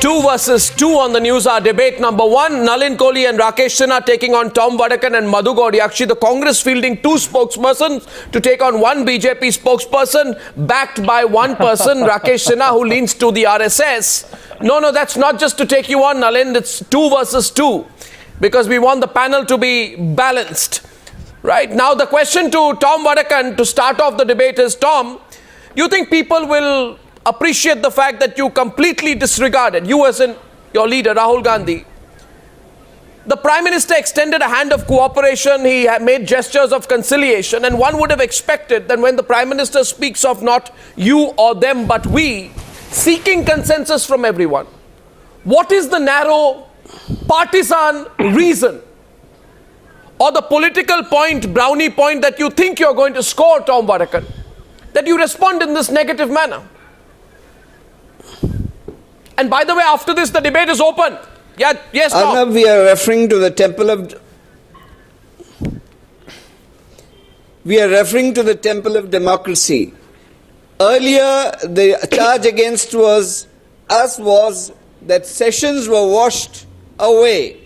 2 versus 2 on the Newshour debate. Number 1, Nalin Kohli and Rakesh Sinha taking on Tom Vadakkan and Madhu Goud Yaskhi. The Congress fielding 2 spokespersons to take on 1 BJP spokesperson backed by 1 person, Rakesh Sinha, who leans to the RSS. No, that's not just to take you on, Nalin. It's 2 versus 2 because we want the panel to be balanced. Right? Now, the question to Tom Vadakkan to start off the debate is, Tom, you think people will appreciate the fact that you completely disregarded, you as in your leader, Rahul Gandhi? The Prime Minister extended a hand of cooperation, he made gestures of conciliation, and one would have expected that when the Prime Minister speaks of not you or them but we, seeking consensus from everyone, what is the narrow partisan reason or the political point, brownie point that you think you're going to score, Tom Vadakkan, that you respond in this negative manner? And by the way, after this, the debate is open. Yeah, yes, Tom. Arnab, we are referring to the temple of democracy. Earlier, the charge against us was that sessions were washed away.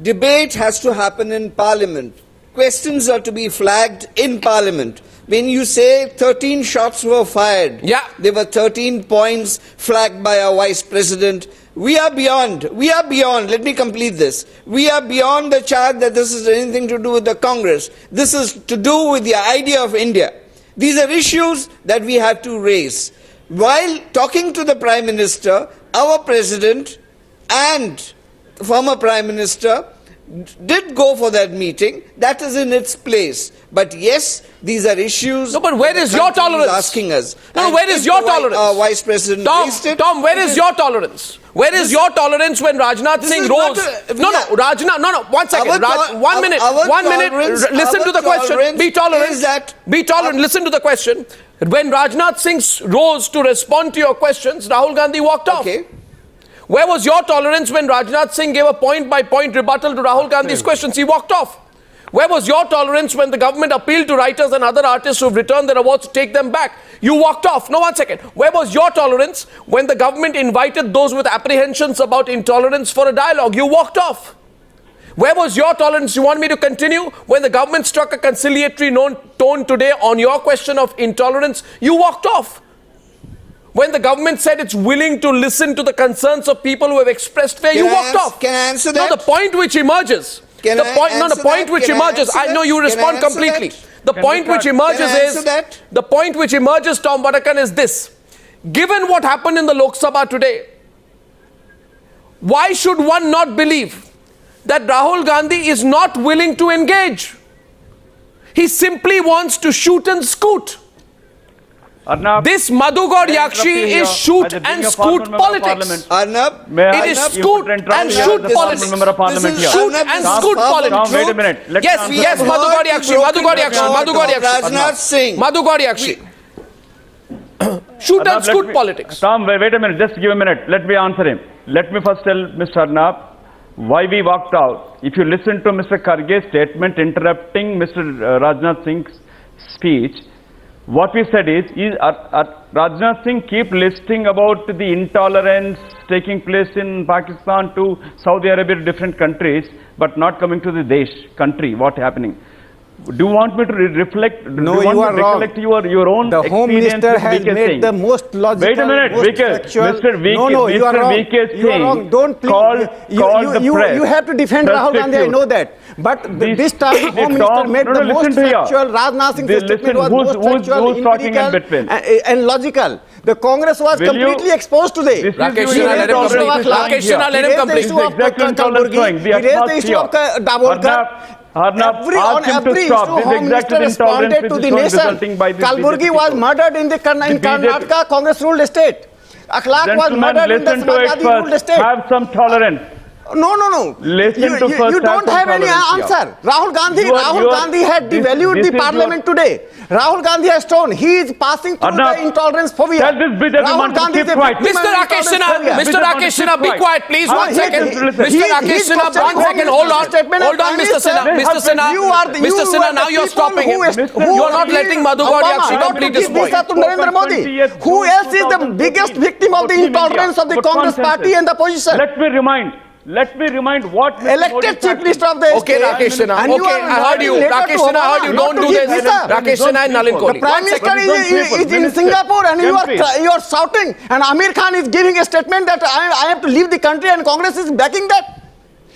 Debate has to happen in Parliament. Questions are to be flagged in Parliament. When you say 13 shots were fired, there were 13 points flagged by our Vice President. We are beyond, let me complete this. We are beyond the charge that this is anything to do with the Congress. This is to do with the idea of India. These are issues that we have to raise. While talking to the Prime Minister, our President and former Prime Minister did go for that meeting. That is in its place. But yes, these are issues. No, but where is your tolerance? Asking us. No, where is your tolerance? Our Vice President Tom, where is your tolerance? Where is your tolerance when Rajnath Singh rose? No, one second. 1 minute. 1 minute. Listen to the question. Be tolerant. Be tolerant. Listen to the question. When Rajnath Singh rose to respond to your questions, Rahul Gandhi walked off. Okay. Where was your tolerance when Rajnath Singh gave a point-by-point rebuttal to Rahul Gandhi's questions? He walked off. Where was your tolerance when the government appealed to writers and other artists who have returned their awards to take them back? You walked off. No, 1 second. Where was your tolerance when the government invited those with apprehensions about intolerance for a dialogue? You walked off. Where was your tolerance? You want me to continue? When the government struck a conciliatory tone today on your question of intolerance, you walked off. When the government said it's willing to listen to the concerns of people who have expressed fear, you walked off. Can I answer that? No, the point which emerges. I know you respond completely. The point which emerges, Tom Vadakkan, is this. Given what happened in the Lok Sabha today, why should one not believe that Rahul Gandhi is not willing to engage? He simply wants to shoot and scoot. Arnab, this Madhu Goud Yaskhi is shoot and scoot politics. Arnab, it is scoot and shoot politics. Shoot and scoot politics. Tom, wait a minute. Yes, Madhu Goud Yaskhi. Rajnath Singh. Madhu Goud Yaskhi. Shoot and scoot politics. Tom, wait a minute. Just give a minute. Let me answer him. Let me first tell Mr. Arnab why we walked out. If you listen to Mr. Kharge's statement interrupting Mr. Rajnath Singh's speech, what we said is Rajnath Singh keep listing about the intolerance taking place in Pakistan to Saudi Arabia, different countries, but not coming to the country. What happening? Do you want me to reflect? No, you are wrong. Your own the Home Minister has made the most logical. Wait a minute, Mr. VK. No, you are wrong. You are wrong. Don't call the press. You have to defend Rahul Gandhi. I know that. But this time, the Home Minister made the most factual. Rajnath Singh's statement was most factual, empirical, and logical. The Congress was completely exposed today. Rakesh Sinha, let him complete. He raised the issue of Kalburgi. He raised the issue of Davolkar. Arnab, on every issue, Home Minister responded to the nation. Kalburgi was murdered in Karnataka Congress ruled state. Akhlaq was murdered in the Samadhi ruled state. Have some tolerance. No. Listen to You first don't have any answer. Rahul Gandhi had devalued the parliament today. Rahul Gandhi has shown he is passing through the intolerance phobia. Tell this BJP man to keep quiet. Mr. Rakesh Sinha, be quiet, please. 1 second. Mr. Rakesh Sinha, 1 second. Hold on, Mr. Sinha, now you're stopping him. You are not letting Madhu Goud Yaskhi complete his point. Narendra Modi. Who else is the biggest victim of the intolerance of the Congress party and the opposition? Let me remind what Mr. Elected Chief Minister of the Okay, state. Rakesh Sinha. And Okay, I heard you. Rakesh Sinha, I heard you. Don't do this. Rakesh Sinha and Nalin Kohli. The Prime Minister is in Singapore and you are shouting. And Amir Khan is giving a statement that I have to leave the country and Congress is backing that.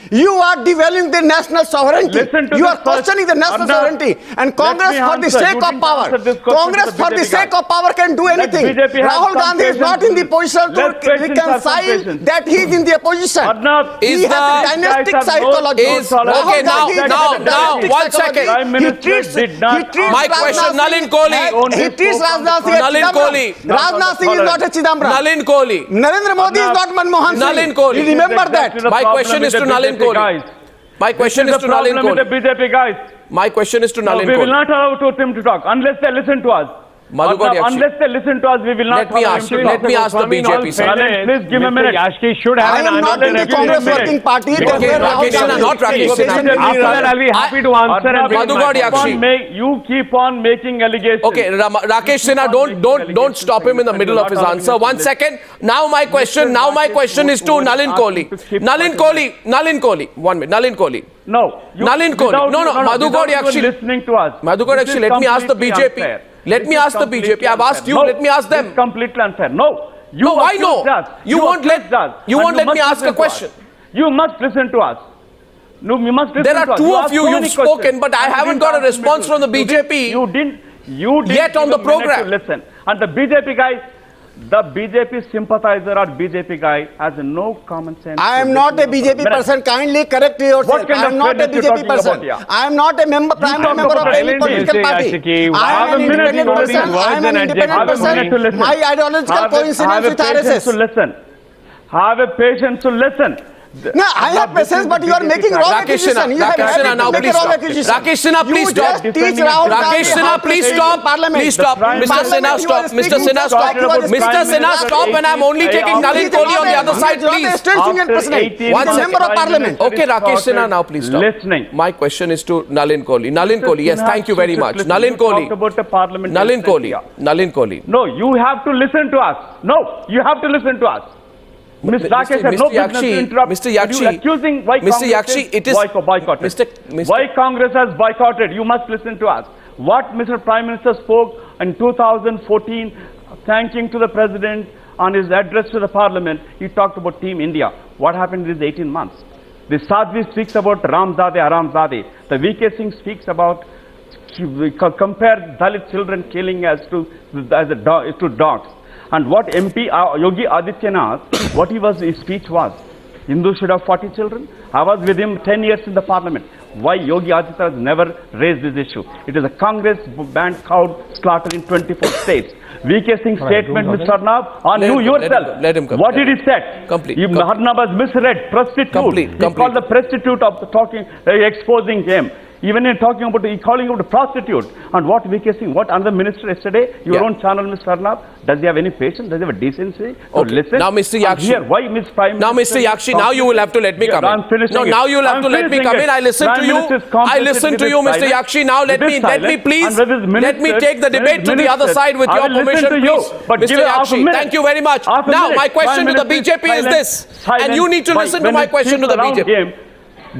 You are devaluing the national sovereignty. You are questioning the national sovereignty. And Congress for the sake of power. Congress for the sake of power can do anything. Rahul Gandhi is not in the position to reconcile that he is in the opposition. He has a dynastic psychology. Okay, now, 1 second. My question, Nalin Kohli. He treats Rajnath Singh as Chidambaram. Rajnath Singh is not a Chidambaram. Nalin Kohli. Narendra Modi is not Manmohan Singh. Nalin Kohli. You remember that. My question is to Nalin Kohli. My question is to Nalin Kohli. The BJP guys. My question is to Nalin Kohli. We will not allow them to talk unless they listen to us. Madhu Goud Yaskhi. Unless they listen to us, we will not. Let me ask the BJP sir. Please give me a minute. Yaskhi should have I am not in the Congress working party. Okay, Rakesh Sinha, not Rakesh Sinha. After that, I'll be happy to answer. Madhu Goud Yaskhi. You keep on making allegations. Okay, Rakesh Sinha, don't stop him in the middle of his answer. 1 second. Now my question is to Nalin Kohli. Nalin Kohli. 1 minute. Nalin Kohli. No. Nalin Kohli. No. Madhu Goud Yaskhi. Listening to us. Madhu Goud Yaskhi, let me ask the BJP. Let me ask the BJP. I've asked you. Let me ask them. It's completely unfair. No. No, why no? You won't let me ask a question. You must listen to us. No, you must listen to us. There are two of you. You've spoken, but I haven't got a response from the BJP. You didn't yet on the program. Listen. And the BJP guy, the BJP sympathizer or BJP guy has no common sense. I am not a BJP person. Kindly correct yourself. I am not a BJP person. I am not a primary member of any political party. I am an independent person. I am an independent person. My ideological coincidence with RSS. Have a patience to listen. No, I have patience, but you are making wrong accusation. You have to make a wrong accusation. Rakesh Sinha, please stop. Rakesh Sinha, please stop. Please stop. Mr. Sinha, stop. Mr. Sinha, stop. Mr. Sinha, stop. And I'm only taking Nalin Kohli on the other side, please. One member of parliament. Okay, Rakesh Sinha, now please stop. Listening. My question is to Nalin Kohli. Nalin Kohli, yes, thank you very much. Nalin Kohli. Nalin Kohli. Nalin Kohli. No, you have to listen to us. No, you have to listen to us. Mr. Rakesh has no business to interrupt. Mr. Yaskhi, accusing why Mr. Yaskhi, it is boycotted. Why Congress has boycotted? You must listen to us. What Mr. Prime Minister spoke in 2014, thanking to the President on his address to the Parliament, he talked about Team India. What happened in these 18 months? The Sadhvi speaks about Ramzade, Aramzade. The VK Singh speaks about compare Dalit children killing as to dogs. And what MP Yogi Adityanath, what his speech was, Hindu should have 40 children. I was with him 10 years in the parliament. Why Yogi Adityanath has never raised this issue? It is a Congress banned cow slaughter in 24 states. VK Singh's statement, Mr. Arnab, on you yourself. Let him come. What did he say? Arnab has misread. Prostitute. He called the prostitute of the talking, exposing him. Even in talking about, calling out a prostitute. And what VK Singh, what another minister yesterday, your own channel, Mr. Arnab, does he have any patience? Does he have a decency? Okay. Listen. Now, Mr. Yaskhi. Why Ms. Prime Now, Mr. Yaskhi, now you will have to let me come in. No, now you will have to let me come in. I listen to you. I listen to you, Mr. Yaskhi. Now let me please, let me take the debate to the other side with your permission, please. Mr. Yaskhi, thank you very much. Now, my question to the BJP is this. And you need to listen to my question to the BJP.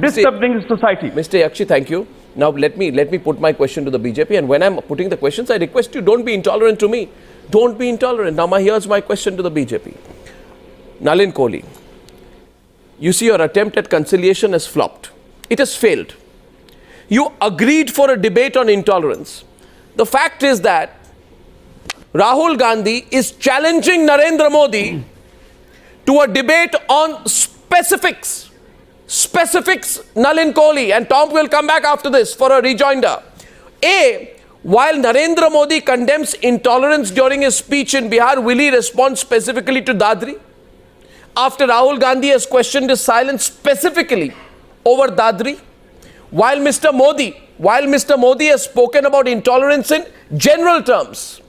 Disturbing society. Mr. Yaskhi, thank you. Now let me put my question to the BJP, and when I'm putting the questions, I request you don't be intolerant to me. Don't be intolerant. Now here's my question to the BJP. Nalin Kohli, you see your attempt at conciliation has flopped. It has failed. You agreed for a debate on intolerance. The fact is that Rahul Gandhi is challenging Narendra Modi to a debate on specifics. Nalin Kohli, and Tom will come back after this for a rejoinder. While Narendra Modi condemns intolerance during his speech in Bihar, will he respond specifically to Dadri? after Rahul Gandhi has questioned his silence specifically over Dadri, while Mr. Modi has spoken about intolerance in general terms,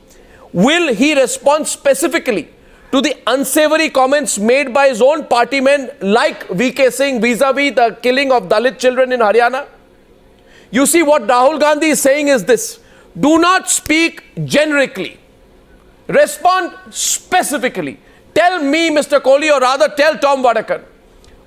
will he respond specifically to the unsavory comments made by his own party men like VK Singh vis-a-vis the killing of Dalit children in Haryana? You see, what Rahul Gandhi is saying is this: do not speak generically. Respond specifically. Tell me, Mr. Kohli, or rather tell Tom Vadakkan,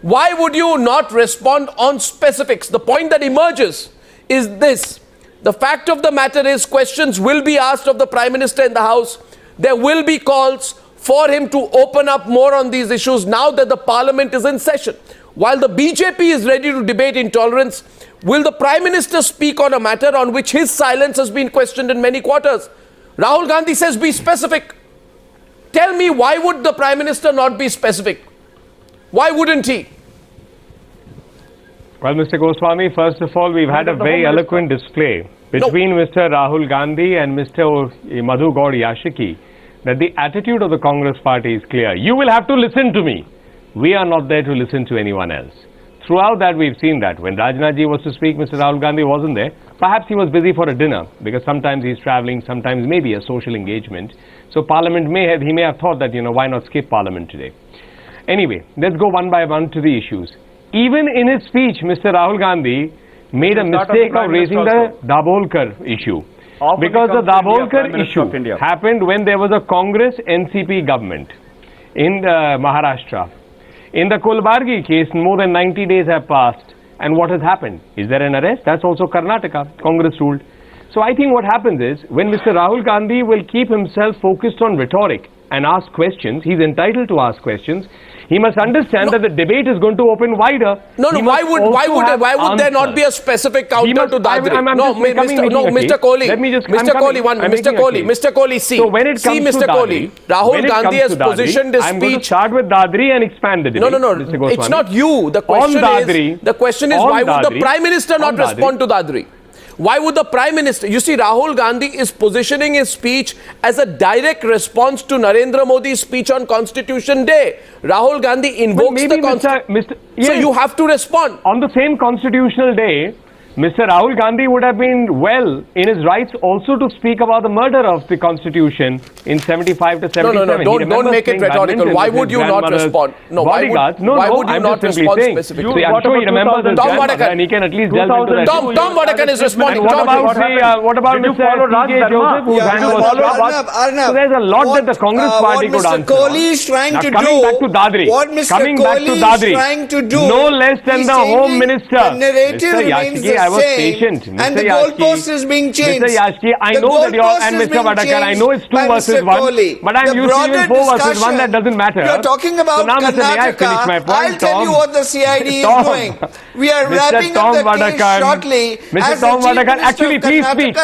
why would you not respond on specifics? The point that emerges is this: the fact of the matter is, questions will be asked of the Prime Minister in the House. There will be calls for him to open up more on these issues now that the Parliament is in session. While the BJP is ready to debate intolerance, will the Prime Minister speak on a matter on which his silence has been questioned in many quarters? Rahul Gandhi says, be specific. Tell me, why would the Prime Minister not be specific? Why wouldn't he? Well, Mr. Goswami, first of all, we've had a very eloquent display between Mr. Rahul Gandhi and Mr. Madhu Goud Yaskhi that the attitude of the Congress party is clear. You will have to listen to me. We are not there to listen to anyone else. Throughout that, we've seen that. When Rajnath ji was to speak, Mr. Rahul Gandhi wasn't there. Perhaps he was busy for a dinner, because sometimes he's traveling, sometimes maybe a social engagement. So Parliament he may have thought that, why not skip Parliament today? Anyway, let's go one by one to the issues. Even in his speech, Mr. Rahul Gandhi made a mistake of raising the Dabolkar issue. Because the Dabolkar issue happened when there was a Congress NCP government in Maharashtra. In the Kulbargi case, more than 90 days have passed. And what has happened? Is there an arrest? That's also Karnataka. Congress ruled. So I think what happens is, when Mr. Rahul Gandhi will keep himself focused on rhetoric and ask questions, he's entitled to ask questions. He must understand that the debate is going to open wider. Why would there not be a specific counter to Dadri? Mr. Kohli, see. So when it comes to Dadri, Rahul Gandhi has positioned his speech. I'm going to start with Dadri and expand the debate. No, it's not you. The question is, why would the Prime Minister not respond to Dadri? Why would the Prime Minister? You see, Rahul Gandhi is positioning his speech as a direct response to Narendra Modi's speech on Constitution Day. Rahul Gandhi invokes the Constitution. So you have to respond. On the same Constitutional Day, Mr. Rahul Gandhi would have been well in his rights also to speak about the murder of the Constitution in 75 to 77. Don't make it rhetorical. Why would you not respond? Why would you not respond specifically? I'm sure he remembers his grandmother and he can at least delve into that. Tom Vadakkan is responding. What about Mr. T.K. Joseph, whose hand was Arnab, so there's a lot that the Congress party could answer. Kohli is trying to coming back to Dadri. Coming back to Dadri. No less than the Home Minister. The narrative remains the I was same, patient. and the goalpost is being changed. Mr. Yaskhi, I know that you're, and Mr. Vadakkan, I know it's 2 versus 1, but I'm used to even 4 versus 1, that doesn't matter. You're talking about Karnataka. I'll tell you what the CID is doing. We are wrapping up the case shortly. Mr. Tom Vadakkan, actually, please speak.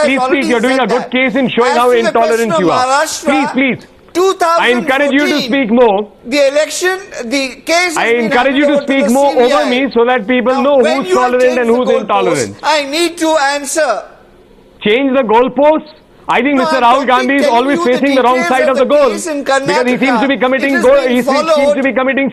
You're doing a good case in showing how intolerant you are. Please. I encourage you to speak more. The election, the case. I encourage you to speak more over me so that people know who's tolerant and who's intolerant. I need to answer. Change the goalposts. I think Mr. Rahul Gandhi is always facing the wrong side of the goal because he seems to be committing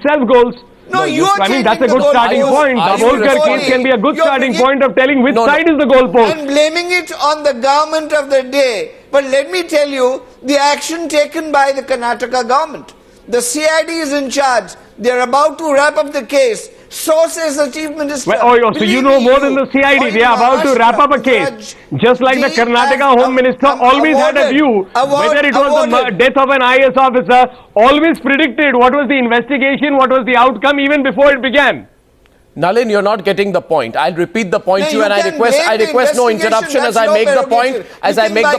self goals. That's a good starting point. The Dabolkar case can be a good starting point of telling which side is the goalpost. And blaming it on the government of the day. But let me tell you, the action taken by the Karnataka government. The CID is in charge. They are about to wrap up the case. So says the Chief Minister. So you know more than the CID. They are about to wrap up a case. Just like the Karnataka Home Minister always had a view, whether it was the death of an IAS officer, always predicted what was the investigation, what was the outcome even before it began. Nalin, you're not getting the point. I'll repeat the point to you, and I request no interruption as I make the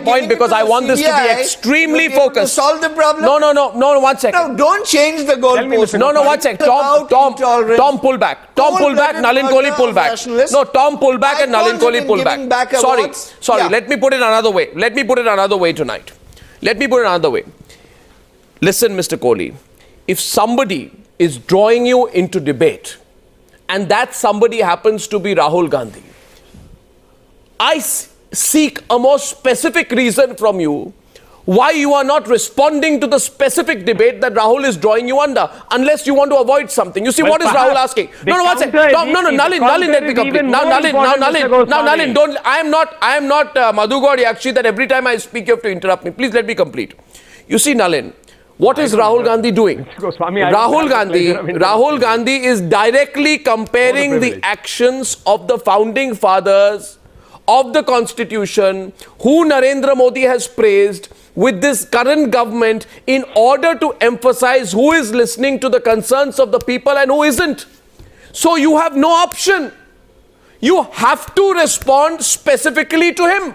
point, because I want this to be extremely focused. Solve the problem? No, 1 second. No, don't change the goalpost. No, 1 second. Tom, pull back. Tom, pull back. Nalin Kohli, pull back. No, Tom, pull back, and Nalin Kohli, pull back. Sorry. Let me put it another way tonight. Listen, Mr. Kohli. If somebody is drawing you into debate, and that somebody happens to be Rahul Gandhi, I seek a more specific reason from you why you are not responding to the specific debate that Rahul is drawing you under, unless you want to avoid something. You see, what is Rahul asking? No, one second. Nalin, let me complete. Now, Nalin, don't. I am not Madhu Goud Yaskhi that every time I speak you have to interrupt me. Please let me complete. You see, Nalin, what is Rahul Gandhi doing? Rahul Gandhi is directly comparing the actions of the founding fathers of the Constitution, who Narendra Modi has praised, with this current government in order to emphasize who is listening to the concerns of the people and who isn't. So you have no option. You have to respond specifically to him.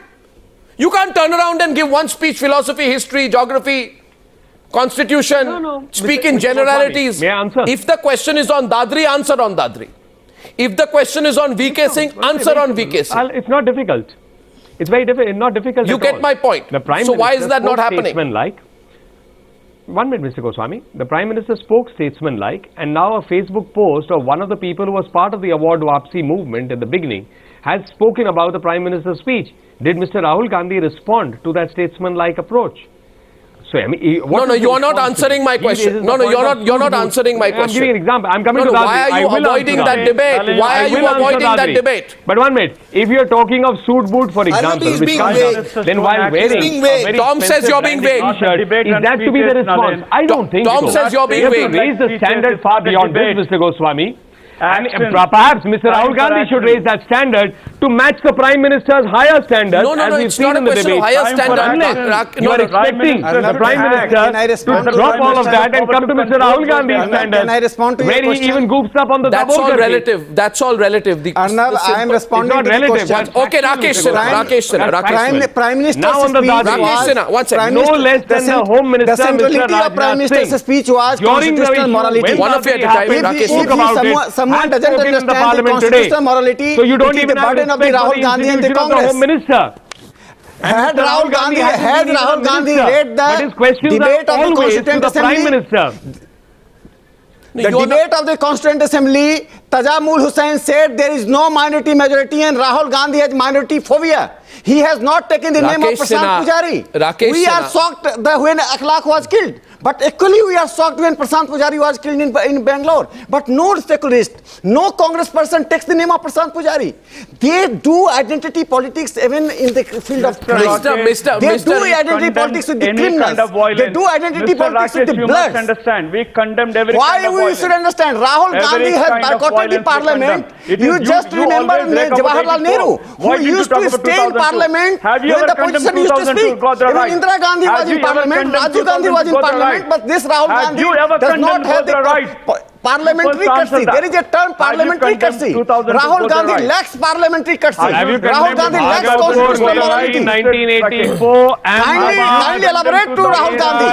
You can't turn around and give one speech, philosophy, history, geography, Constitution, speak in generalities. May I answer? If the question is on Dadri, answer on Dadri. If the question is on VK Singh, answer on VK Singh. It's not difficult. It's very not difficult. You get my point. So why is that not happening? One minute, Mr. Goswami. The Prime Minister spoke statesman-like, and now a Facebook post of one of the people who was part of the Award Wapsi movement at the beginning has spoken about the Prime Minister's speech. Did Mr. Rahul Gandhi respond to that statesman-like approach? So, I mean, you are not answering my question. You're not answering my question. I'm giving an example. I'm coming to why are you avoiding that debate? Why are you avoiding that debate? But 1 minute. If you're talking of suit boot, for example, then while wearing Tom says you're being vague. Is that to be the response? I don't think so. Tom says you're being vague. We have to raise the standard far beyond this, Mr. Goswami. And perhaps Mr. Rahul Gandhi should raise that standard to match the Prime Minister's higher standard. It's not a question of higher standard. You are expecting the Prime Minister to drop all of that and come to Mr. Rahul Gandhi's standard. Can I respond to your question? Where he even goofs up on the That's all relative. That's all relative. Arnab, I am responding to the question. Okay, Rakesh Sinha. Prime Minister's now on the Rakesh Sinha, one second. No less than the Home Minister, the centrality of Prime Minister's speech was constitutional morality. One of you at a time, Rakesh. Someone doesn't understand the constitutional morality, so you don't even the burden of the Rahul Gandhi and the Congress. Home Minister. Had Rahul Gandhi led the debate of the Constituent Assembly, the debate of the Constituent Assembly, Tajamul Hussain said there is no minority majority and Rahul Gandhi has minority phobia. He has not taken the name of Prashant Pujari. We are shocked when Akhlaq was killed. But equally we are shocked when Prashant Pujari was killed in Bangalore. But no secularist, no Congress person takes the name of Prashant Pujari. They do identity politics even in the field of crime. They do identity politics with the criminals. They do identity politics with the blood. We condemned every Why we should understand? Rahul Gandhi has boycotted the parliament. You just remember Jawaharlal Nehru, who used to stay in parliament when the politician used to speak. Even Indira Gandhi was in parliament, Rajiv Gandhi was in parliament. But this Rahul Gandhi does not have the parliamentary courtesy. There is a term parliamentary courtesy. Rahul Gandhi lacks parliamentary courtesy. Rahul Gandhi lacks constitutional morality. 1984 Kindly elaborate to Rahul Gandhi.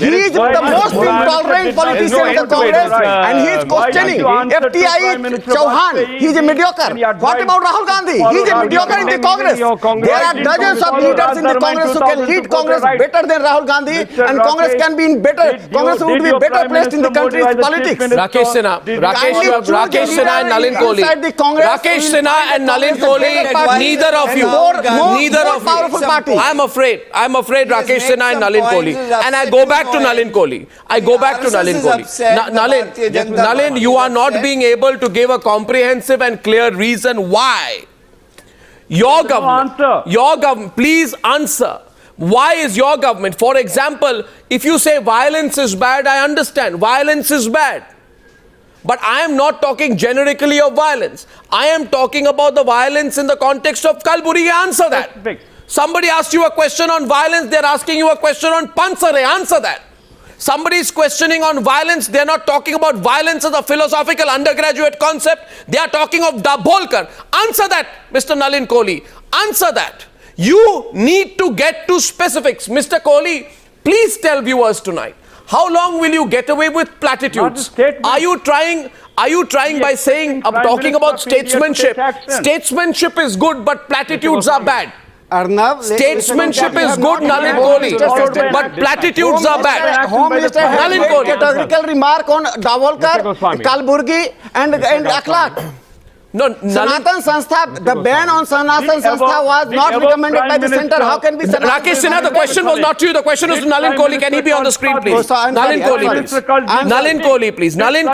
He is the most intolerant politician of the Congress and he is questioning FTI Chauhan. He is a mediocre. What about Rahul Gandhi? He is a mediocre in the Congress. There are dozens of leaders in the Congress who can lead Congress better than Rahul Gandhi, and Congress can be in better. Congress would be better placed in the country's politics. Rakesh Sinha and Nalin Kohli. Rakesh Sinha and Nalin Kohli, neither of you. I'm afraid Rakesh Sinha and Nalin Kohli. And I go back to Nalin Kohli. Nalin, you are not being able to give a comprehensive and clear reason why your government, please answer. Why is your government, for example, if you say violence is bad, I understand. Violence is bad. But I am not talking generically of violence. I am talking about the violence in the context of Kalburgi. Answer that. Somebody asked you a question on violence, they're asking you a question on Pansare. Answer that. Somebody is questioning on violence, they're not talking about violence as a philosophical undergraduate concept. They are talking of Dabholkar. Answer that, Mr. Nalin Kohli. Answer that. You need to get to specifics. Mr. Kohli, please tell viewers tonight, how long will you get away with platitudes? Are you trying by saying, talking about statesmanship? Statesmanship is good, but platitudes are bad. Arnab, statesmanship is good, Nalin Kohli, but platitudes are bad. Home Minister has made categorical remark on Dabholkar, Kalburgi and Akhlaq. No, Sanatan Sanstha, the ban on Sanatan Sanstha was not recommended by the centre. How can we... Rakesh Sinha, the question was not to you. The question was to Nalin Kohli. Can he be on the screen, please? Nalin Kohli, please. Nalin Kohli, please. Nalin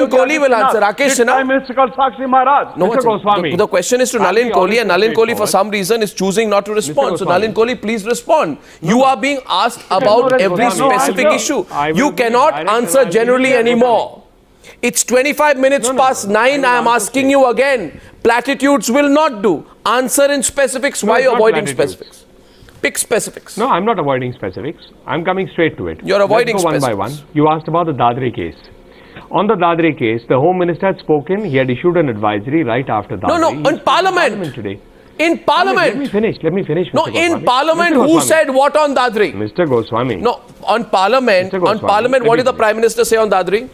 Kohli will answer. Rakesh Sinha. Prime Minister called Sakshi Maharaj. No, Mr. Goswami. the question is to Nalin Kohli, and Nalin Kohli for some reason is choosing not to respond. So Nalin Kohli, please respond. You are being asked about every specific issue. You cannot answer generally anymore. It's 25 minutes past 9. I am asking you again. Platitudes will not do. Answer in specifics. Why are you avoiding specifics? Pick specifics. No, I'm not avoiding specifics. I'm coming straight to it. You're avoiding Let's go specifics. one by one. You asked about the Dadri case. On the Dadri case, the Home Minister had spoken. He had issued an advisory right after Dadri. No, in Parliament. Today. In Parliament. Let me finish. No, Mr. in Goswami. Parliament, Mr. who Goswami. said what on Dadri? Mr. Goswami. No, on Parliament, Mr. Goswami, what did the Prime Minister say on Dadri?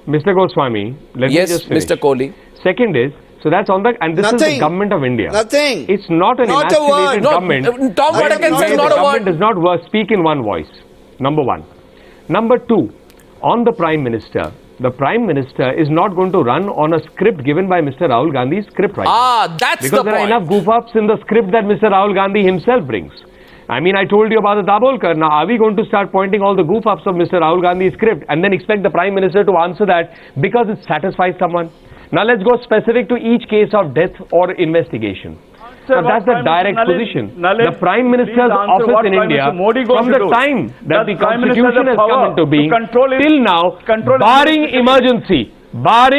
Mr. Goswami, let Yes, me just finish. Mr. Kohli. Second is, so that's on the, and this is the government of India. Nothing. It's not an Not a word. emasculated No, government. Tom Vadakkan says not a Government word. does not speak in one voice. Number one. Number two, on the Prime Minister, the Prime Minister is not going to run on a script given by Mr. Rahul Gandhi's script writer. That's because the there are point. enough goof-ups in the script that Mr. Rahul Gandhi himself brings. I mean, I told you about the Dabolkar. Now, are we going to start pointing all the goof-ups of Mr. Rahul Gandhi's script and then expect the Prime Minister to answer that because it satisfies someone? Now, let's go specific to each case of death or investigation. So that's the direct position. The Prime Minister's office in India, from the time that the Constitution has come into being, till now, barring emergency, that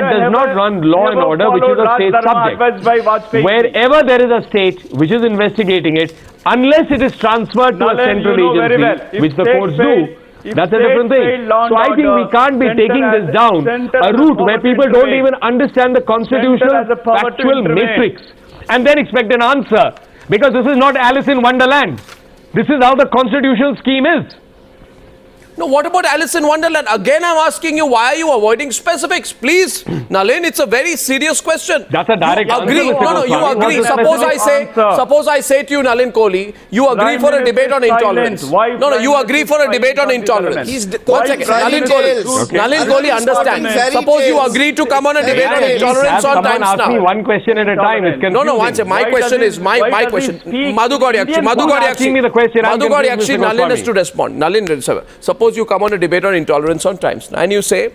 does not run law and order, which is a state subject. Wherever there is a state which is investigating it, unless it is transferred to a central agency, which the courts do, that's a different thing. So I think we can't be taking this down a route where people don't even understand the constitutional factual matrix and then expect an answer. Because this is not Alice in Wonderland. This is how the constitutional scheme is. No, what about Alice in Wonderland? Again, I'm asking you, why are you avoiding specifics? Please, Nalin, it's a very serious question. That's a direct you agree. answer. No, you agree. Suppose I say to you, Nalin Kohli, you agree for a debate on intolerance. No, you agree for a debate on intolerance. One second, Nalin Kohli, understand. Suppose you agree to come on a debate on intolerance on Times Now. Ask me Now. one question at a time. It's confusing. No, one second. My question is, my question. Madhu Goud Yaskhi. Madhu Goud Yaskhi, Nalin has to respond. Nalin, suppose you come on a debate on intolerance on Times Now and you say,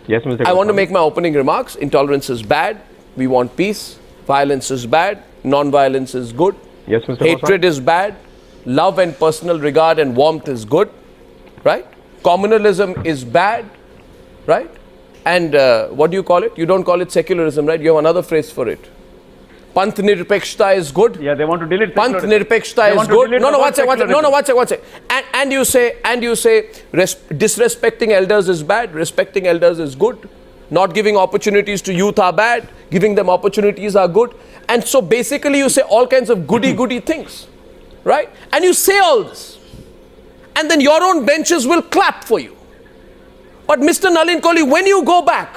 yes, Mr. I want to make my opening remarks. Intolerance is bad. We want peace. Violence is bad. Non-violence is good. Yes, Mr. Hatred is bad. Love and personal regard and warmth is good. Right? Communalism is bad. Right? And what do you call it? You don't call it secularism, right? You have another phrase for it. Panth Nirpekshta is good. Yeah, they want to delete Panth Nirpekshta is good. No, one second. And you say disrespecting elders is bad, respecting elders is good. Not giving opportunities to youth are bad, giving them opportunities are good. And so basically you say all kinds of goody things. Right? And you say all this. And then your own benches will clap for you. But Mr. Nalin Kohli, when you go back,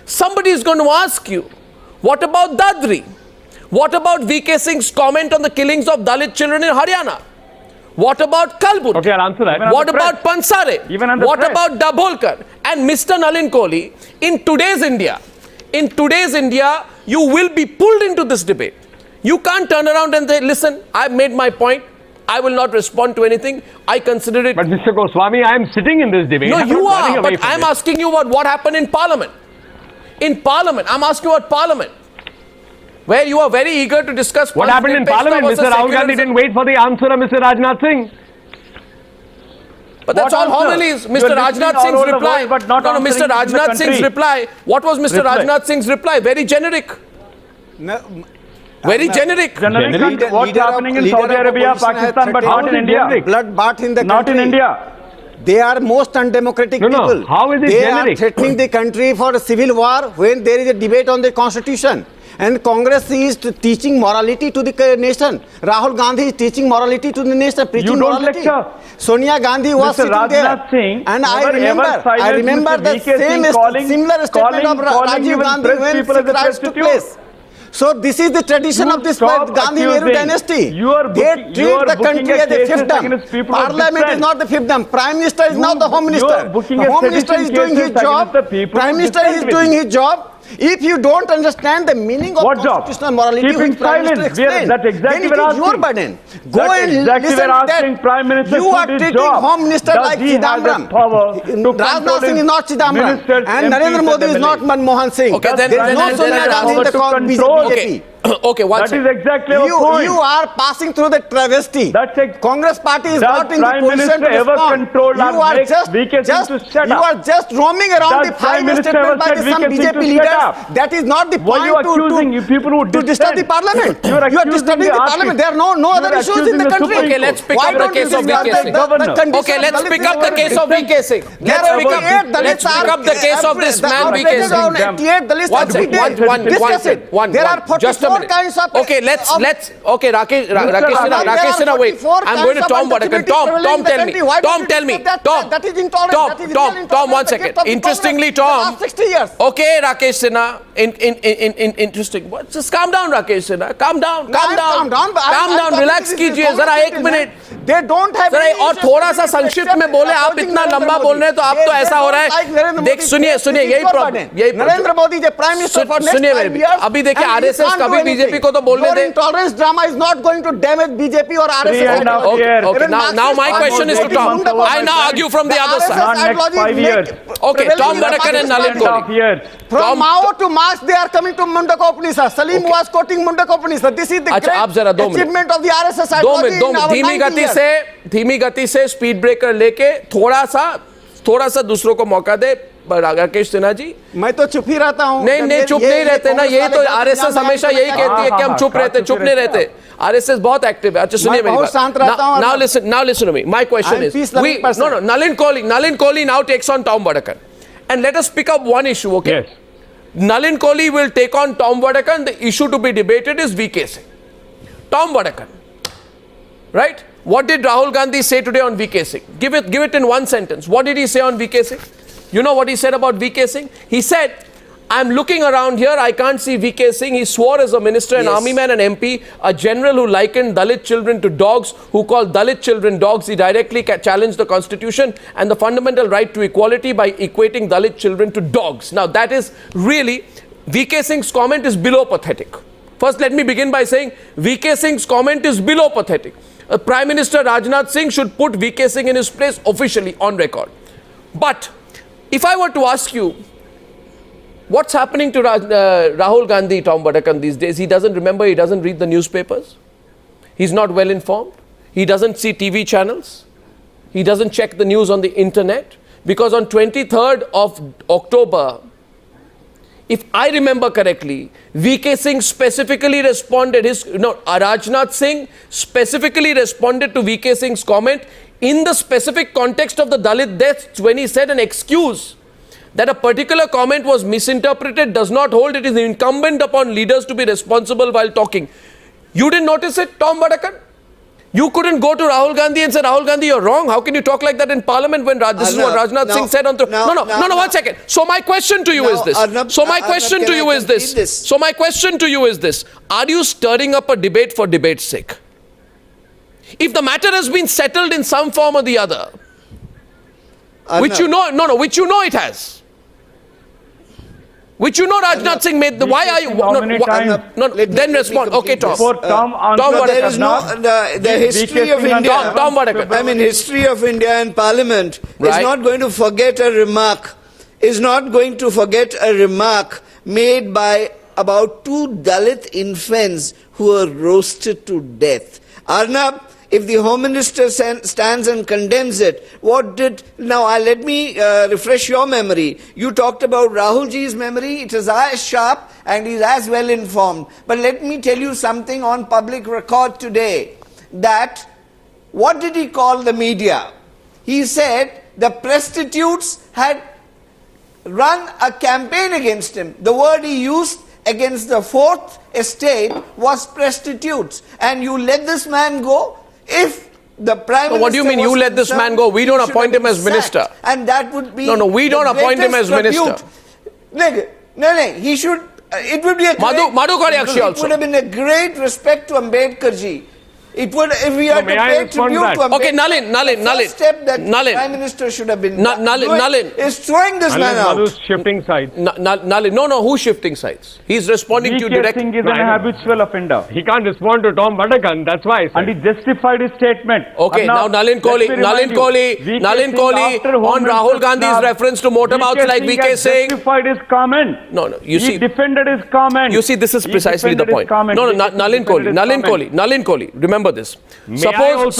somebody is going to ask you, what about Dadri? What about VK Singh's comment on the killings of Dalit children in Haryana? What about Kalbut? Okay, I'll answer that. What about Pansare? What about Dabolkar? And Mr. Nalin Kohli, in today's India, you will be pulled into this debate. You can't turn around and say, listen, I've made my point. I will not respond to anything. I consider it... But Mr. Goswami, I am sitting in this debate. No, you are, but I'm asking you about what happened in Parliament. In Parliament, I'm asking you about Parliament, where you are very eager to discuss... What happened in Parliament? Mr. Rahul Gandhi didn't wait for the answer of Mr. Rajnath Singh. But that's all homilies. Mr. Rajnath Singh's reply. No, Mr. Rajnath Singh's reply. What was Mr. Rajnath Singh's reply? Very generic. Very generic. What's happening in Saudi Arabia, Pakistan, but not in India? Blood bath in the country. Not in India. They are most undemocratic people. How is it they generic? Are threatening the country for a civil war when there is a debate on the constitution. And Congress is teaching morality to the nation. Rahul Gandhi is teaching morality to the nation, preaching morality. Lecture. Sonia Gandhi was sitting there. And I remember the similar statement of Rajiv Gandhi when Sikh Raj took place. So this is the tradition of this Gandhi-Nehru dynasty. They treat the country as a fiefdom. Parliament is not the fiefdom. Prime Minister is not the Home Minister. The Home Minister is doing his job. Prime Minister is doing his job. If you don't understand the meaning of constitutional morality, keeping silence. That's exactly then it is your burden. Go and listen to that. Prime Minister you are treating Home Minister like Chidambaram. Rajnath Singh is not Chidambaram. And Narendra Modi is not Manmohan Singh. Okay, then Sonia Gandhi in the BJP. Okay, one second. That is exactly our point. You are passing through the travesty. Congress party is not in the position to respond. You are just roaming around the five statement by some BJP leaders. That is not the point to disturb the parliament. You are disturbing the parliament. There are no other issues in the country. Okay, let's pick up the case of VK Singh. Okay, let's pick up the case of VK Singh. Let's pick up the case of this man VK Singh. One second. Just a minute. Okay, let's. Okay, Rakesh Sinha, wait. I'm going to Tom Vadakkan. Tom, tell me. That is intolerant. Tom, 1 second. Interestingly, Tom. 60 years. Okay, Rakesh Sinha. Interesting. Just calm down, Rakesh Sinha. Calm down. Relax कीजिए जरा 1 minute. They don't have. Sir और थोड़ा सा संक्षिप्त में बोले. आप इतना लंबा बोल रहे हैं तो आप तो ऐसा हो रहा है. देख सुनिए यही प्रॉब्लम. नरेंद्र मोदी जो prime minister for next 5 years. अभी देखिए आरएसएस कभी बीजेपी को तो बोलने दे. Intolerance drama is not going to damage BJP or RSS. Okay. Now my question is to Tom. I now argue from the other side. Next 5 years. Okay, Tom Vadakkan and Nalin Kohli. From Mao to Marx, they are coming to Mundaka Upanishad. Salim was quoting Mundaka Upanishad. This is the great achievement of the RSS ideology in our 90 years. धीमी गति से speed breaker लेके थोड़ा सा दूसरों को मौका दे. राकेश सिन्हा जी, मैं तो चुप ही रहता हूँ. नहीं चुप नहीं रहते ना. यही तो आरएसएस हमेशा यही कहती है कि हम चुप नहीं रहते. आरएसएस बहुत एक्टिव है. अच्छा सुनिए मेरी बात. Now listen to me. My question is, Nalin Kohli now takes on Tom Vadakkan, and let us pick up one issue. Okay. Yes. Nalin Kohli will take on Tom Vadakkan. The issue to be debated is VK Singh. Tom Vadakkan, right? What did Rahul Gandhi say today on VK Singh? Give it in one sentence. What did he say on VK Singh? You know what he said about VK Singh? He said, I'm looking around here, I can't see VK Singh. He swore as a minister, an army man, an MP, a general who likened Dalit children to dogs, who called Dalit children dogs. He directly challenged the constitution and the fundamental right to equality by equating Dalit children to dogs. Now that is really, VK Singh's comment is below pathetic. First, let me begin by saying VK Singh's comment is below pathetic. Prime Minister Rajnath Singh should put VK Singh in his place officially on record. But if I were to ask you, what's happening to Rahul Gandhi, Tom Vadakkan these days? He doesn't remember, he doesn't read the newspapers. He's not well informed. He doesn't see TV channels. He doesn't check the news on the internet. Because on 23rd of October, if I remember correctly, VK Singh specifically responded, Rajnath Singh specifically responded to VK Singh's comment in the specific context of the Dalit deaths when he said an excuse that a particular comment was misinterpreted does not hold. It is incumbent upon leaders to be responsible while talking. You didn't notice it, Tom Vadakkan? You couldn't go to Rahul Gandhi and say, Rahul Gandhi, you're wrong. How can you talk like that in parliament when this is what Rajnath Singh said on... No, 1 second. So my question to you is this. My question to you is this. Are you stirring up a debate for debate's sake? If the matter has been settled in some form or the other, which you know it has. Which you know Rajnath Singh made. Why are you... then respond. Okay, Tom. There is the history of India. Tom Vadakkan. I mean, history of India and Parliament is not going to forget a remark. Made by about 2 Dalit infants who were roasted to death. Arnab, if the Home Minister stands and condemns it, let me refresh your memory. You talked about Rahul ji's memory. It is as sharp and he's as well informed. But let me tell you something on public record today. That, what did he call the media? He said the prostitutes had run a campaign against him. The word he used against the fourth estate was prostitutes. And you let this man go? If the Prime Minister... What do you mean you let this man go? We don't appoint him as minister. And that would be... we don't appoint him as minister. No, he should it would be a Madhu Goud Yaskhi it also. would have been a great respect to Ambedkar ji. It would, if we had to pay tribute to Ambedkar. Okay, Nalin. The first step that Prime Minister should have been Nalin is throwing this man out. Madhu's shifting sides. Nalin, no, who's shifting sides? He's responding to you directly. Singh is an habitual offender. He can't respond to Tom Vadakkan, that's why I said. And he justified his statement. Okay, now Nalin Kohli on Rahul Gandhi's reference to motormouths like VK Singh. Justified his comment. No, you see. He defended his comment. You see, this is precisely the point. No, Nalin Kohli, remember this. Suppose,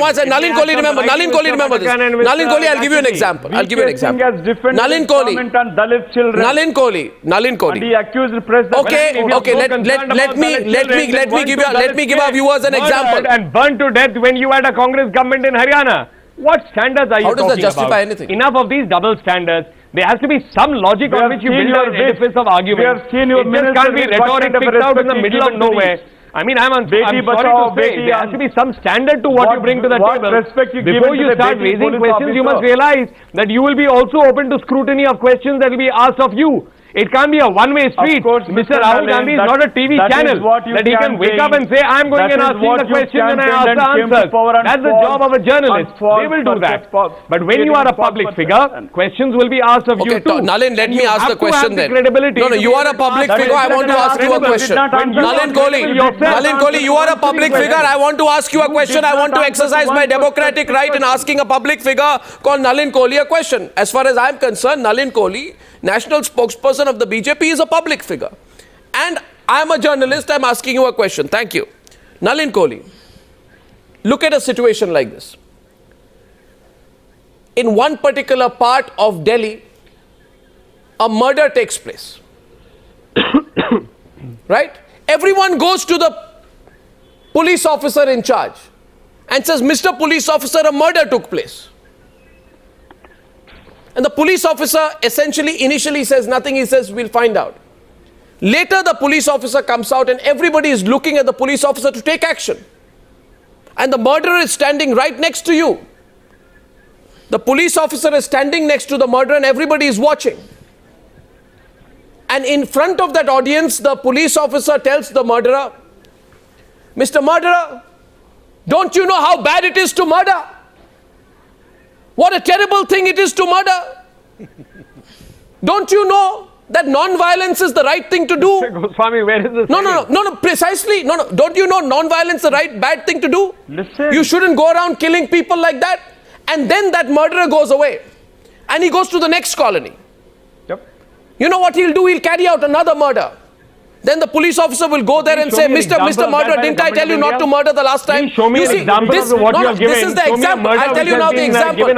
once Nalin Kohli, remember this. Nalin Kohli, I'll give you an example. Nalin Kohli. Nalin Kohli. And he accused the president. Okay, let me give our viewers an example. And burned to death when you had a Congress government in Haryana. What standards are you talking about? How does that justify anything? Enough of these double standards. There has to be some logic on which you build an edifice of argument. We have seen your it just can't be rhetoric picked out in the middle of nowhere. I mean, I'm sorry to say, there has to be some standard to what you bring to the table. Before you start raising questions, you must realize that you will be also open to scrutiny of questions that will be asked of you. It can't be a one-way street. Mr. Rahul Gandhi is not a TV channel that he can wake up and say, I'm going and asking the question and I ask the answers. That's the job of a journalist. They will do that. But when you are a public figure, questions will be asked of you too. Nalin, let me ask the question then. No, you are a public figure. I want to ask you a question. Nalin Kohli, you are a public figure. I want to ask you a question. I want to exercise my democratic right in asking a public figure called Nalin Kohli a question. As far as I'm concerned, Nalin Kohli, national spokesperson of the BJP, is a public figure. And I'm a journalist, I'm asking you a question. Thank you. Nalin Kohli, look at a situation like this. In one particular part of Delhi, a murder takes place. Right? Everyone goes to the police officer in charge and says, Mr. Police Officer, a murder took place. And the police officer initially says nothing. He says, we'll find out. Later, the police officer comes out and everybody is looking at the police officer to take action. And the murderer is standing right next to you. The police officer is standing next to the murderer and everybody is watching. And in front of that audience, the police officer tells the murderer, Mr. Murderer, don't you know how bad it is to murder? What a terrible thing it is to murder. Don't you know that non-violence is the right thing to do? Goswami, where is this? No, precisely. No. Don't you know non-violence is the bad thing to do? Listen. You shouldn't go around killing people like that. And then that murderer goes away. And he goes to the next colony. Yep. You know what he'll do? He'll carry out another murder. Then the police officer will go there and say, Mr. Murderer, didn't I tell you not to murder the last time? Show me an example of what you have given. This is the example. I'll tell you now the example.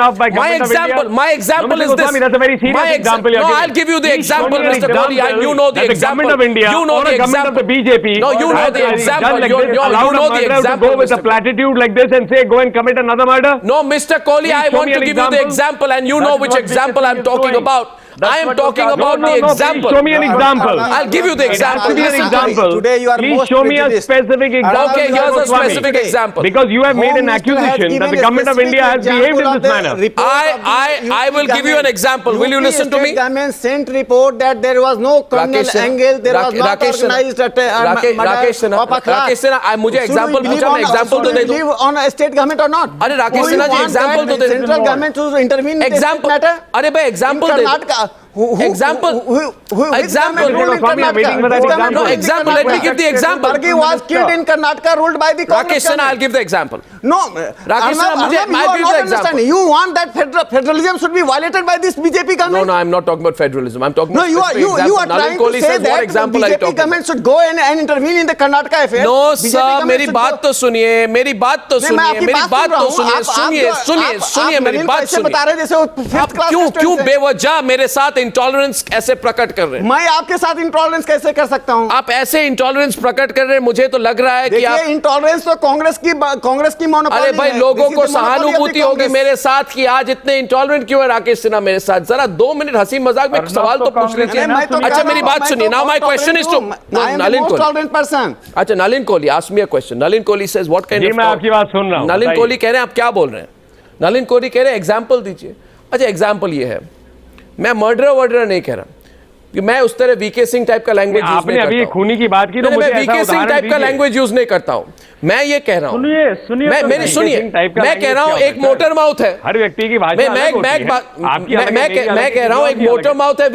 My example is this. That's a very serious example. No, I'll give you the example, Mr. Kohli. You know the example. The government of India or the government of the BJP. No, you know the example. You know the example. Go with a platitude like this and say, go and commit another murder? No, Mr. Kohli, I want to give you the example and you know which example I'm talking about. I am talking about the example. Please show me an example. I'll give you the example. Today you are Please show me a specific example. Okay, here's a specific example. Because you have made an accusation that the government of India has behaved in this manner. I will give you an example. Will you listen to me? Government sent report that there was no criminal angle, there was not organized Rakesh Sinha, मुझे example पूछा, मैं example तो दे दूँ. Live on a state government or not? अरे Rakesh Sinha ji example तो दे. Central government to intervene in this matter? अरे भाई example they. Example. No, example. Let me give the example. Varghese was killed in Karnataka, ruled by the Congress. Rakesh Sinha, I'll give the example. No, Rakesh Sinha, you are not understanding. You want that federalism should be violated by this BJP government? No, I'm not talking about federalism. I'm talking about you are trying to say that the BJP government should go and intervene in the Karnataka affair. No, sir. मेरी बात तो सुनिए. मेरी बात तो सुनिए. मेरी बात सुनिए. आप क्यों बेवजह मेरे साथ इंटॉलरेंस ऐसे प्रकट कर रहे हैं? मैं आपके साथ इंटॉलरेंस कैसे कर सकता हूं? आप ऐसे इंटॉलरेंस प्रकट कर रहे हैं, मुझे तो लग रहा है कि आप इंटॉलरेंस तो कांग्रेस की मोनोपोली है। अरे भाई, लोगों को सहानुभूति होगी मेरे साथ कि आज इतने इंटॉलरेंट क्यों है राकेश सिन्हा मेरे साथ। जरा 2 मिनट हंसी मजाक में सवाल तो पूछ लीजिए। अच्छा, मेरी बात सुनिए। Now my question is to Nalin Kohli. अच्छा, Nalin Kohli, ask me a question. Nalin Kohli says what kind of, मैं आपकी बात सुन रहा हूं। नलिन कोहली कह रहे हैं आप क्या बोल रहे हैं? नलिन कोहली कह रहे हैं एग्जांपल दीजिए। अच्छा, एग्जांपल ये है, मैं मर्डर नहीं कह रहा, मैं उस तरह वीके सिंह टाइप का लैंग्वेज यूज आपने नहीं अभी करता खूनी की बात की तो मुझे मैं वीके सिंह टाइप का लैंग्वेज यूज नहीं करता हूं। मैं ये कह रहा हूं, सुनिए मेरी सुनिए, मैं कह रहा हूं एक मोटर माउथ है, हर व्यक्ति की भाषा अलग होती है। मैं कह रहा हूं एक मोटर माउथ है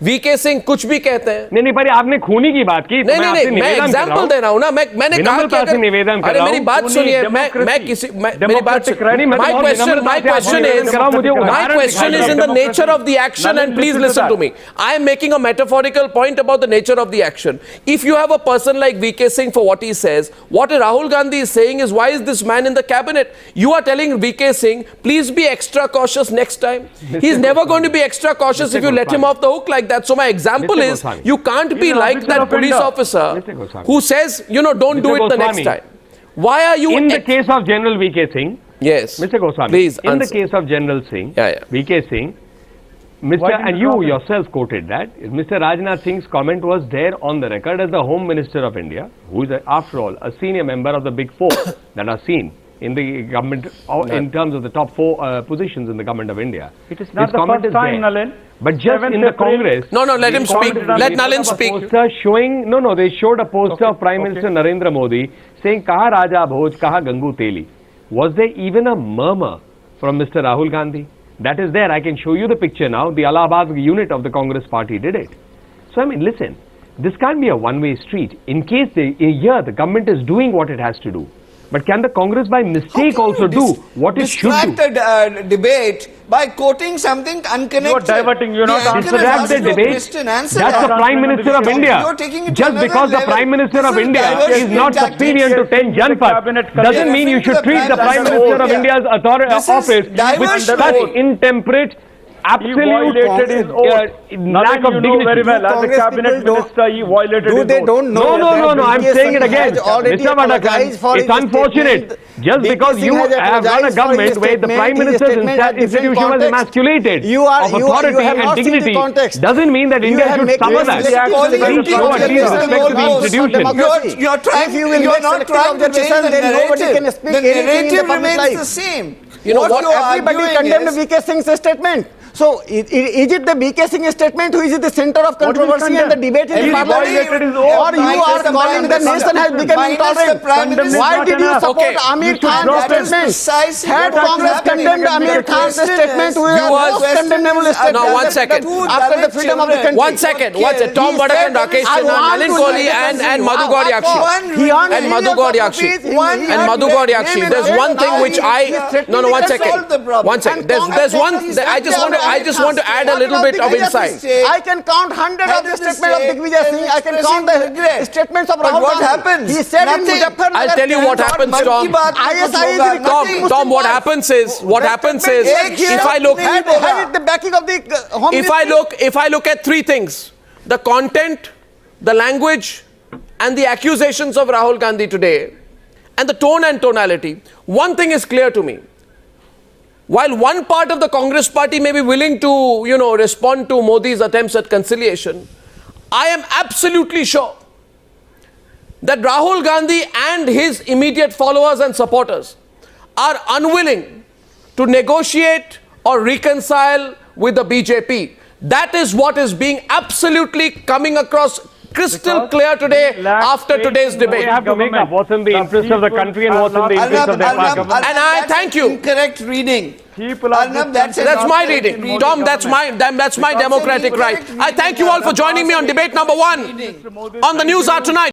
वीके सिंह कुछ भी कहते हैं। नहीं पर आपने खूनी की बात की। नहीं मैं एग्जांपल दे रहा हूं ना, मैंने कहा कि अगर निवेदन अरे मेरी बात सुनिए, मेरी बात my question is in the nature of the action, and please listen to me. I am making a metaphorical point about the nature of the action. If you have a person like VK Singh for what he says, what Rahul Gandhi is saying is, why is this man in the cabinet? You are telling VK Singh, please be extra cautious next time. He's never going to be extra cautious if you let him off the hook like that. So my example is, you can't be like that police officer who says, don't do it the next time. Why are you... In the case of General VK Singh, yes, Mr. Goswami, please in answer. the case of General Singh, VK Singh, and you yourself quoted that, Mr. Rajnath Singh's comment was there on the record as the Home Minister of India, who is, after all, a senior member of the Big Four that are seen in the government, in terms of the top four positions in the government of India. It is not the first time, Nalin. But just in the Congress... No, let him speak. Let Nalin speak. They showed a poster of Prime Minister Narendra Modi saying, Kaha Raja Bhoj, Kaha Gangu Teli. Was there even a murmur from Mr. Rahul Gandhi? That is there. I can show you the picture now. The Allahabad unit of the Congress party did it. So, I mean, listen, this can't be a one-way street. In case here the government is doing what it has to do. But can the Congress by mistake also do what it should do? Distract the debate by quoting something unconnected. You are diverting, you are not distract the debate. That's the Prime Minister of India. Just because the Prime Minister of India is not superior to 10 Janpath doesn't mean you should treat the Prime Minister of India's office with such intemperate, absolute lack of dignity. Very well. As a cabinet minister, he violated his They don't know. No, I'm saying it again. Mr. Vadakkan, it's unfortunate. Just because you have run a government where the Prime Minister's institution was emasculated of authority and dignity doesn't mean that India should suffer that. Please show at least respect to the institution. You're not trying to change the narrative. The narrative remains the same. Everybody condemned VK Singh's statement. So, is it the VK Singh statement who is at the center of controversy and the debate in the parliament? Or you are calling the nation has become intolerant? Why did you support Amir Khan's statement? Had Congress condemned Amir Khan's statement, who is the most condemnable statement? Now, 1 second. After the freedom of the country. 1 second. Tom Vadakkan, Rakesh Sinha, Nalin Kohli and Madhu Goud Yaskhi. And Madhu Goud Yaskhi. There's one thing which No, 1 second. 1 second. There's one... I just want to add a little bit of insight. I can count hundreds of the statements of Digvijay Singh. I can count the statements of Rahul Gandhi. What happens? He said in Muzaffarnagar. I'll tell you what happens, Tom. Tom, what happens is, if I look, the backing of the Home if I look at three things: the content, the language, and the accusations of Rahul Gandhi today, and the tone and tonality, one thing is clear to me. While one part of the Congress party may be willing to, respond to Modi's attempts at conciliation, I am absolutely sure that Rahul Gandhi and his immediate followers and supporters are unwilling to negotiate or reconcile with the BJP. That is what is being absolutely coming across crystal clear today after today's debate. We have to make up what's in the interest of the country and what's in the interest of their party. And I thank you. Incorrect reading. That's my reading. Tom, that's my democratic right. I thank you all for joining me on debate number 1 on the Newshour tonight.